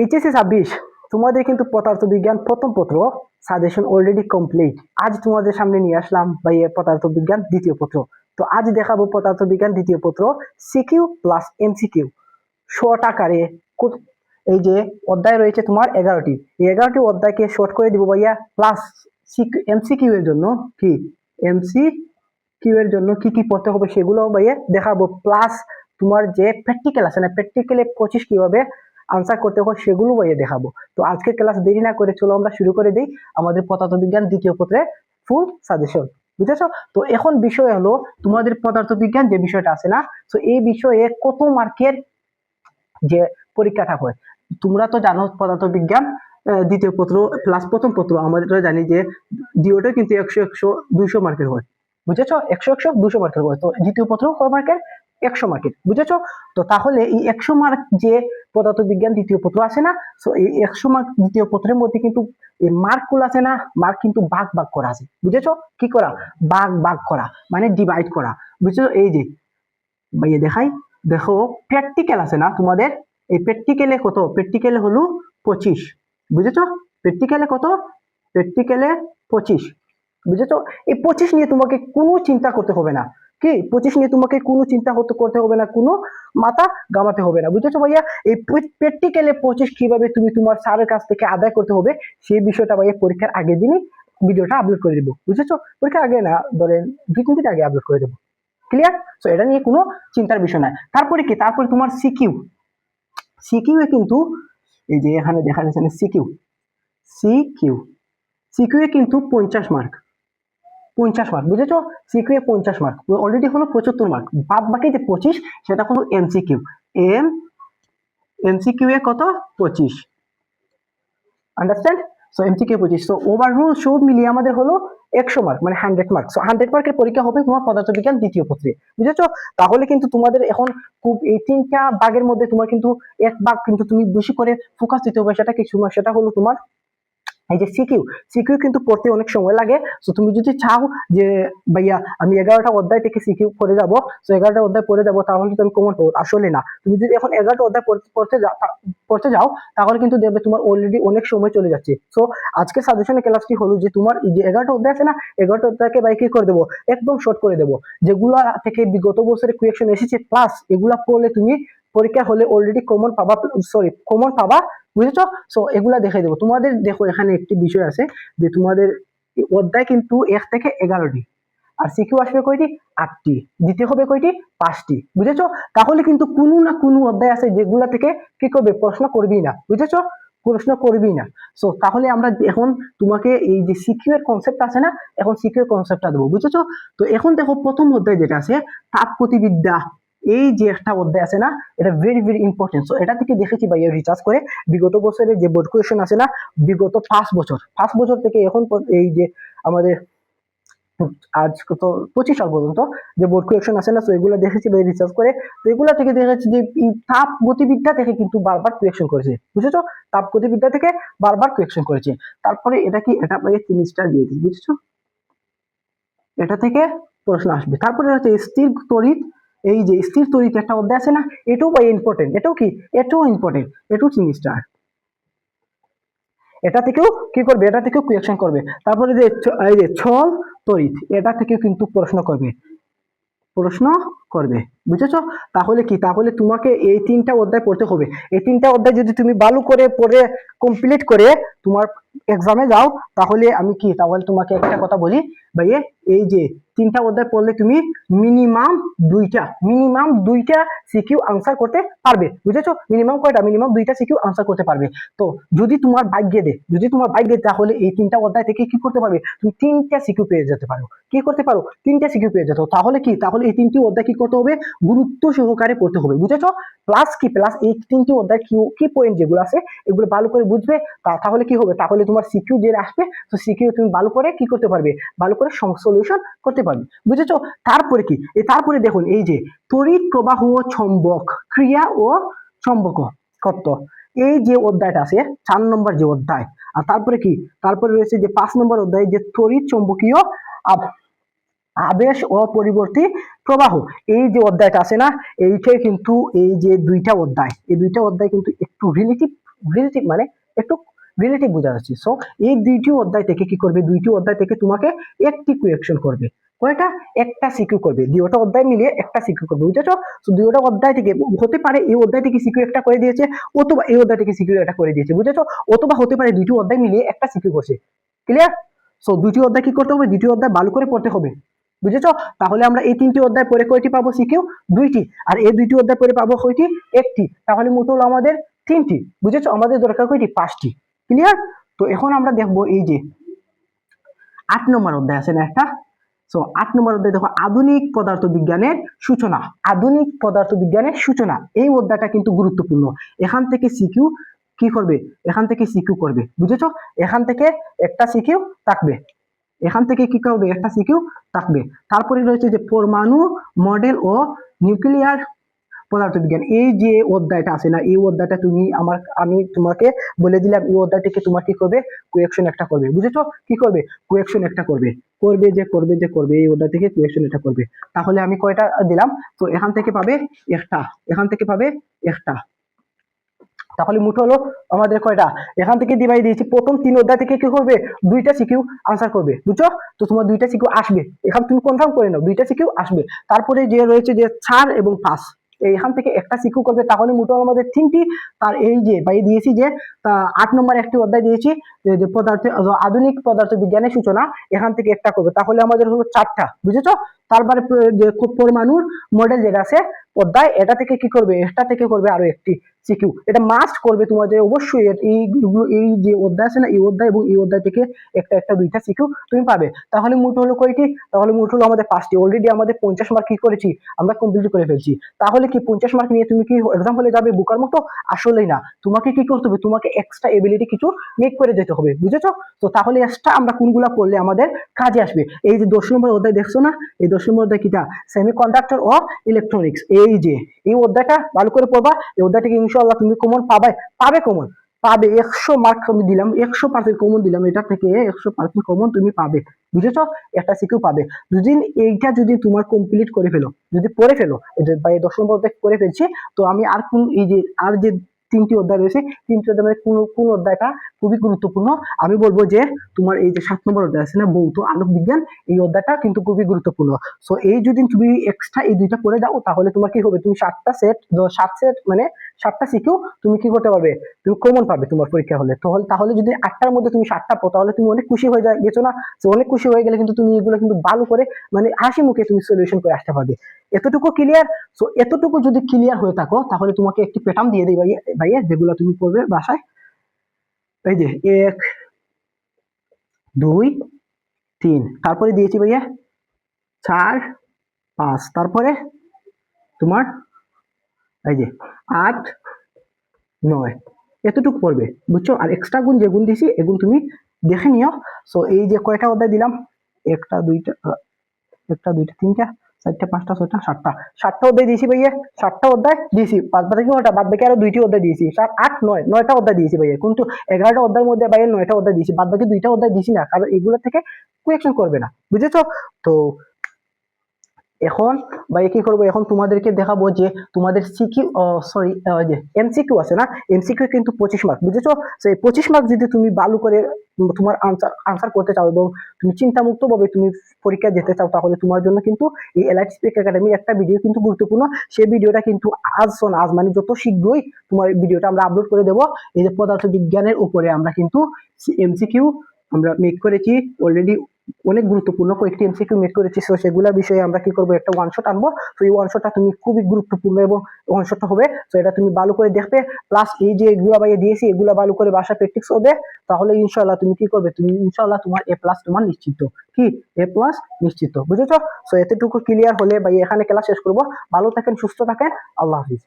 HSC 26 তোমাদের কিন্তু পদার্থবিজ্ঞান প্রথম পত্র সাজেশন অলরেডি কমপ্লিট। আজ তোমাদের সামনে নিয়ে আসলাম ভাই পদার্থবিজ্ঞান দ্বিতীয় পত্র। তো আজ দেখাবো পদার্থবিজ্ঞান দ্বিতীয় পত্র সিকিউ প্লাস এমসিকিউ শর্ট আকারে। এই যে অধ্যায় রয়েছে তোমার 11টি, এই 11টি অধ্যায়কে শর্ট করে দিব ভাইয়া। প্লাস এমসিকিউ এর জন্য কি এমসিকিউ এর জন্য কি কি পড়তে হবে সেগুলো ভাইয়া দেখাবো। প্লাস তোমার যে প্র্যাকটিক্যাল আছে না, প্র্যাকটিক্যালে 25 কিভাবে আনসার করতে হয় সেগুলো ভাইয়া দেখাবো। তো আজকে ক্লাস দেরি না করে চলো আমরা শুরু করে দিই আমাদের পদার্থবিজ্ঞান দ্বিতীয় পত্রের ফুল সাজেশন। বুঝেছো? তো এখন বিষয় হলো তোমাদের পদার্থবিজ্ঞান যে বিষয়টা আছে না, তো এই বিষয়ে কত মার্কের যে পরীক্ষাটা হয়। তোমরা তো জানো পদার্থবিজ্ঞান দ্বিতীয় পত্র প্লাস প্রথম পত্র আমরা জানি যে দুটোই কিন্তু 100 মার্কের হয়। বুঝেছো? 100 মার্কের হয়। তো দ্বিতীয় পত্র কয় মার্কের? 100 মার্কের। বুঝেছো? তো তাহলে এই 100 মার্ক যে পদার্থবিজ্ঞান দ্বিতীয় পত্র আছে না, তো এই 100 মার্ক দ্বিতীয় পত্রের মধ্যে কিন্তু এই মার্ক গুলো আছে না, মার্ক কিন্তু ভাগ ভাগ করা আছে। বুঝেছো? কি করা? ভাগ ভাগ করা মানে ডিভাইড করা। বুঝেছো? এই যে ভাইয়া দেখাই, দেখো প্র্যাকটিক্যাল আছে না তোমাদের, এই প্র্যাকটিক্যালে কত? প্র্যাকটিক্যালে হলো 25। বুঝেছো? প্র্যাকটিক্যালে কত? প্র্যাকটিক্যালে 25। বুঝেছো? এই 25 নিয়ে তোমাকে কোনো চিন্তা করতে হবে না। কি 25 নিয়ে তোমাকে কোনো চিন্তা করতে হবে না, কোনো মাথা ঘামাতে হবে না। বুঝেছো ভাইয়া? এই প্র্যাকটিক্যালে 25 কিভাবে তুমি তোমার স্যারের কাছ থেকে আদায় করতে হবে সেই বিষয়টা ভাইয়া পরীক্ষার আগের দিনই ভিডিওটা আপলোড করে দেবো। বুঝেছো? পরীক্ষার আগে না, ধরেন 2-3 দিন আগে আপলোড করে দেবো। ক্লিয়ার? সো এটা নিয়ে কোনো চিন্তার বিষয় নাই। তারপরে কি? তারপরে তোমার সিকিউ। সিকিউ এ কিন্তু এই যে এখানে দেখা যাচ্ছে না সিকিউ, সিকিউ সিকিউ এ কিন্তু 50 মার্ক, 50 মার্ক। বুঝেছো? সিকিউ এ 50 মার্ক অলরেডি হলো 75 মার্ক। বাদ বাকি যে 25 সেটা হলো এমসিকিউ। এমসিকিউ এ কত? 25। Understand? So MCQ 25। So overall সব মিলিয়ে আমাদের হলো 100 মার্ক মানে 100 মার্ক। সো 100 মার্কের পরীক্ষা হবে তোমার পদার্থবিজ্ঞান দ্বিতীয় পত্রে। বুঝেছো? তাহলে কিন্তু তোমাদের এখন খুব এই 3টা ভাগের মধ্যে তোমার কিন্তু এক ভাগ কিন্তু তুমি বেশি করে ফোকাস দিতে হবে। সেটা কি? সেটা হলো তোমার এই যে সিকিউ। সিকিউ কিন্তু পড়তে অনেক সময় লাগে। তো তুমি যদি চাও যে ভাইয়া আমি 11টা অধ্যায় থেকে সিকিউ পড়ে যাবো, তো 11টা অধ্যায় পড়ে যাবো তাহলে তুমি কমন পাবো, আসলে না। তুমি যদি এখন 11টা অধ্যায় পড়তে যাও তাহলে কিন্তু দেখবে তোমার অলরেডি অনেক সময় চলে যাচ্ছে। তো আজকে সাজেশনের ক্লাসটি হলো যে তোমার এই যে 11টা অধ্যায় আছে না, 11টা অধ্যায়কে ভাই কি করে দেবো, একদম শর্ট করে দেবো। যেগুলা থেকে বিগত বছরের কোয়েকশন এসেছে প্লাস এগুলা পড়লে তুমি পরীক্ষা হলে অলরেডি কমন পাবা, কমন পাবা। বুঝেছো? সো এগুলা দেখে দেবো তোমাদের। দেখো এখানে একটি বিষয় আছে যে তোমাদের অধ্যায় কিন্তু 1 থেকে 11টি, আর সিকিউ আসবে কয়টি? 8টি। দিতে হবে কয়টি? 5টি। বুঝেছো? তাহলে কিন্তু কোনো না কোনো অধ্যায় আছে যেগুলা থেকে কি করবে? প্রশ্ন করবি না। বুঝেছো? প্রশ্ন করবি না। সো তাহলে আমরা এখন তোমাকে এই যে সিকিউ এর কনসেপ্ট আছে না, এখন সিকিউ এর কনসেপ্টটা দেবো। বুঝেছো? তো এখন দেখো প্রথম অধ্যায় যেটা আছে তাপগতিবিদ্যা, এই যে একটা অধ্যায় আছে না, এটা ভেরি ভেরি ইম্পর্টেন্ট। সো এটা থেকে দেখেছি ভাই রিসার্চ করে বিগত বছরের যে বোর্ড কোয়েশন আছে না, বিগত 5 বছর থেকে এখন এই যে আমাদের আজ কত 25 সাল পর্যন্ত যে বোর্ড কোয়েকশন আছে না, তো এগুলো দেখেছি ভাই রিসার্চ করে। তো এগুলো থেকে দেখেছি যে তাপ গতিবিদ্যা থেকে কিন্তু বারবার কোয়েকশন করেছে। বুঝেছো? তাপ গতিবিদ্যা থেকে বারবার কোয়েকশন করেছে। তারপরে এটা কি? এটা ভাই 3 স্টার দিয়ে দিই। বুঝেছো? এটা থেকে প্রশ্ন আসবে। তারপরে হচ্ছে স্থির তড়িৎ, এই যে স্থির তড়িৎ একটা অধ্যায় আছে না, এটাও ভাই ইম্পর্টেন্ট। এটাও কি? এটাও ইম্পর্টেন্ট। এটাও 3 স্টার। এটা থেকেও কি করবে? এটা থেকেও কোয়েকশন করবে। তারপরে যে এই যে ছল তড়িৎ, এটা থেকেও কিন্তু প্রশ্ন করবে, প্রশ্ন করবে। বুঝেছো? তাহলে কি? তাহলে তোমাকে এই 3টা অধ্যায় পড়তে হবে। এই 3টা অধ্যায় যদি তুমি ভালো করে পড়ে কমপ্লিট করে তোমার এক্সামে যাও, তাহলে আমি কি, তাহলে তোমাকে একটা কথা বলি ভাইয়ে, এই যে 3টা অধ্যায় পড়লে তুমি মিনিমাম দুইটা সিকিউ আনসার করতে পারবে। বুঝেছো? মিনিমাম কয়টা? মিনিমাম 2টা সিকিউ আনসার করতে পারবে। তো যদি তোমার ভাগ্যে দে, তাহলে এই 3টা অধ্যায় থেকে কি করতে পারবে? তুমি 3টা সিকিউ পেয়ে যেতে পারো। কি করতে পারো? 3টা সিকিউ পেয়ে যেত। তাহলে কি? তাহলে এই 3টি অধ্যায় কি করতে হবে? গুরুত্ব সহকারে পড়তে হবে। বুঝেছো? প্লাস কি? প্লাস এই 3টি অধ্যায় কি পয়েন্ট যেগুলো আছে এগুলো ভালো করে বুঝবে। তাহলে কি হবে? তাহলে তোমার সিকিউ যে আসবে, তো সিকিউ তুমি ভালো করে কি করতে পারবে? ভালো করে সলিউশন করতে পারবে। বুঝেছো? তারপরে কি? তারপরে দেখুন এই যে তড়িৎ প্রবাহ ও চৌম্বক ক্রিয়া ও চৌম্বক তত্ত্ব, এই যে অধ্যায়টা আছে 4 নম্বর যে অধ্যায়। আর তারপরে কি? তারপরে রয়েছে যে 5 নম্বর অধ্যায় যে তড়িৎ চৌম্বকীয় আবেশ ও পরিবর্তী প্রবাহ, এই যে অধ্যায়টা আছে না, এইটাই কিন্তু এই যে 2টা অধ্যায়, এই 2টা অধ্যায় কিন্তু একটু রিলেটিভ রিলেটিভ মানে একটু রিলেটিভ বোঝা যাচ্ছে। সো এই দুইটি অধ্যায় থেকে কি করবে, দুইটি অধ্যায় থেকে তোমাকে একটি কোয়েকশন করবে। কয়টা? একটা সিকিউ করবে। দুইটা অধ্যায় মিলিয়ে একটা সিকিউ করবে, বুঝেছো? তো দুইটা অধ্যায় থেকে হতে পারে এই অধ্যায় থেকে সিকিউ একটা করে দিয়েছে, অথবা এই অধ্যায় থেকে সিকিউ একটা করে দিয়েছে, বুঝেছো? অথবা হতে পারে দুইটি অধ্যায় মিলিয়ে একটা সিকিউ করছে। ক্লিয়ার? সো দুইটি অধ্যায় কি করতে হবে, দুইটি অধ্যায় ভালো করে পড়তে হবে, বুঝেছো? তাহলে আমরা এই তিনটি অধ্যায় পরে কয়টি পাবো সিকিউ? দুইটি। আর এই দুইটি অধ্যায় পরে পাবো কয়টি? একটি। তাহলে মোট হলো আমাদের তিনটি, বুঝেছো? আমাদের দরকার কয়টি? পাঁচটি। ক্লিয়ার? তো এখন আমরা দেখবো এই যে 8 নম্বর অধ্যায় আছে না একটা। সো 8 নম্বর অধ্যায় দেখো, আধুনিক পদার্থবিজ্ঞানের সূচনা। আধুনিক পদার্থবিজ্ঞানের সূচনা, এই অধ্যায়টা কিন্তু গুরুত্বপূর্ণ। এখান থেকে সিকিউ কি করবে? এখান থেকে সিকিউ করবে, বুঝেছো? এখান থেকে একটা সিকিউ থাকবে, এখান থেকে কি করবে? একটা সিকিউ থাকবে। তারপরে রয়েছে যে পরমাণু মডেল ও নিউক্লিয়ার পদার্থবিজ্ঞান, এই যে অধ্যায়টা আছে না, এই অধ্যায়টা আমি তোমাকে বলে দিলাম, এই অধ্যায়টিকে তোমার কি করবে? কোয়েকশন একটা করবে, বুঝেছো? কি করবে? কোয়েকশন একটা করবে, করবে এই অধ্যায় থেকে কোয়েকশন একটা করবে। তাহলে আমি কয়টা দিলাম? তো এখান থেকে পাবে একটা, এখান থেকে পাবে একটা। তাহলে মোট হলো আমাদের কয়টা? এখান থেকে ডিভাইড দিয়েছি, প্রথম 3 অধ্যায় থেকে কি করবে? দুইটা সিকিউ আনসার করবে, বুঝছো? তো তোমার দুইটা সিকিউ আসবে, এখান তুমি কনফার্ম করে নাও, দুইটা সিকিউ আসবে। তারপরে যে রয়েছে যে 4 এবং 5, এইখান থেকে একটা সিকিউ করবে। তাহলে মোট হলো আমাদের 3টি। তার এই যে ভাই দিয়েছি যে 8 নম্বর একটি অধ্যায় দিয়েছি, যে আধুনিক পদার্থ বিজ্ঞানের সূচনা, এখান থেকে একটা করবে। তাহলে আমাদের হলো 4টা, বুঝেছো? তারপরে যে পরমাণুর মডেল যেটা আছে অধ্যায়, এটা থেকে কি করবে? এটা থেকে করবে আরো একটি সিকিউ। এটা মাস্ট করবে তোমাদের অবশ্যই। এই যে অধ্যায় আছে না, এই অধ্যায় এবং এই অধ্যায় থেকে একটা একটা দুইটা সিকিউ তুমি পাবে। তাহলে মোট হলো কয়টি? তাহলে মোট হলো আমাদের 5টি। অলরেডি আমাদের 50 মার্ক কি করেছি আমরা? কমপ্লিট করে ফেলছি। তাহলে কি 50 মার্ক নিয়ে তুমি কি এক্সাম হলে যাবে বোকার মতো? আসলেই না। তোমাকে কি করতে হবে? তোমাকে এক্সট্রা এবিলিটি কিছু মেক করে যেতে হবে, বুঝেছো? তো তাহলে এক্সট্রা আমরা কোনগুলা করলে আমাদের কাজে আসবে? এই যে 10 নম্বর অধ্যায় দেখছো না, এই 10 নম্বর অধ্যায় কিটা? সেমিকন্ডাক্টর ও ইলেকট্রনিক্স। এই যে এই অধ্যায়টা ভালো করে পড়বা, এই অধ্যায়টাকে ইনশাআল্লাহ তুমি কমন পাবে, কমন পাবে। 100 মার্ক আমি দিলাম, 100% কমন দিলাম, এটা থেকে 100% কমন তুমি পাবে, বুঝেছো? একটা সিকিউ পাবে। যদি এইটা যদি তোমার কমপ্লিট করে ফেলো, যদি পড়ে ফেলো, বা এই 10 নম্বর অধ্যায় করে ফেলছি, তো আমি আর কোন এই যে আর যে 3টি অধ্যায় রয়েছে, 3টি অধ্যায় কোন অধ্যায়টা খুবই গুরুত্বপূর্ণ? আমি বলবো যে তোমার এই যে 7 নম্বর অধ্যায় আছে না, ভৌত আলোক বিজ্ঞান, এই অধ্যায়টা কিন্তু খুবই গুরুত্বপূর্ণ। সো এই যদি তুমি এক্সট্রা এই দুইটা পড়ে যাও, তাহলে তোমার কি হবে? তুমি 7টা সেট, 7 সেট মানে 7টা সিকিউ তুমি কি করতে পারবে? তুমি কমন পাবে তোমার পরীক্ষা হলে। তাহলে যদি 8টার মধ্যে তুমি 7টা পাও, তাহলে তুমি অনেক খুশি হয়ে গেছো না? অনেক খুশি হয়ে গেলে কিন্তু তুমি এগুলো কিন্তু ভালো করে মানে হাসি মুখে তুমি সলিউশন করে আসতে পারবে। এতটুকু ক্লিয়ার? সো এতটুকু যদি ক্লিয়ার হয়ে থাকো, তাহলে তোমাকে একটি প্যাটার্ন দিয়ে দিই ভাইয়া, যেগুলো তুমি করবে বাসায়। এই যে 1 2 3, তারপরে দিয়েছি ভাইয়া 4 5, তারপরে তোমার এই যে 8 9, এতটুকু পড়বে, বুঝছো? আর এক্সট্রা গুণ যে গুণ দিছি এগুণ তুমি দেখে নিও। সো এই যে কয়টা অধ্যায় দিলাম? একটা দুইটা তিনটা চারটা পাঁচটা ছয়টা সাতটা অধ্যায় দিয়েছি ভাইয়া, 7টা অধ্যায় দিয়েছি। বাদ বাকি কয়টা? বাদ বাকি আরো 2টি অধ্যায় দিয়েছি। 7 8 9, 9টা অধ্যায় দিয়েছি ভাইয়া। কিন্তু 11টা অধ্যায়ের মধ্যে ভাইয়া 9টা অধ্যায় দিয়েছি, বাদ বাকি 2টা অধ্যায় দিয়েছি না, কারণ এগুলো থেকে কোয়েকশন করবে না, বুঝেছো? তো এখন ভাই কি করবো? এখন তোমাদেরকে দেখাবো যে তোমাদের সিকিউ, সরি, যে এমসিকিউ আছে না, এমসিকিউ কিন্তু 25 মার্ক, বুঝেছো? সেই 25 মার্ক যদি তুমি ভালো করে তোমার আনসার করতে চাও এবং তুমি চিন্তামুক্ত ভাবে তুমি পরীক্ষা যেতে চাও, তাহলে তোমার জন্য কিন্তু এই এলাইট স্পিক একাডেমির একটা ভিডিও কিন্তু গুরুত্বপূর্ণ। সেই ভিডিওটা কিন্তু আজ মানে যত শীঘ্রই তোমার ভিডিওটা আমরা আপলোড করে দেবো। এই যে পদার্থ বিজ্ঞানের উপরে আমরা কিন্তু এমসিকিউ আমরা মেক করেছি অলরেডি, অনেক গুরুত্বপূর্ণ কয়েকটি এমসিকিউ মেক করেছি। তো সেগুলা বিষয়ে আমরা কি করবো? একটা ওয়ান শট আনবো। তো এই ওয়ান শটটা তুমি খুবই গুরুত্বপূর্ণ এবং ওয়ান শটটা হবে, তো এটা তুমি ভালো করে দেখবে। প্লাস এই যে এগুলা ভাইয়া দিয়েছি, এগুলা ভালো করে বাসা প্র্যাকটিস হবে, তাহলে ইনশাআল্লাহ তুমি কি করবে? তুমি ইনশাআল্লাহ তোমার এ প্লাস তোমার নিশ্চিত, কি এ প্লাস নিশ্চিত, বুঝেছো? সো এতটুকু ক্লিয়ার হলে ভাই এখানে ক্লাস শেষ করবো। ভালো থাকেন, সুস্থ থাকেন, আল্লাহ হাফিজ।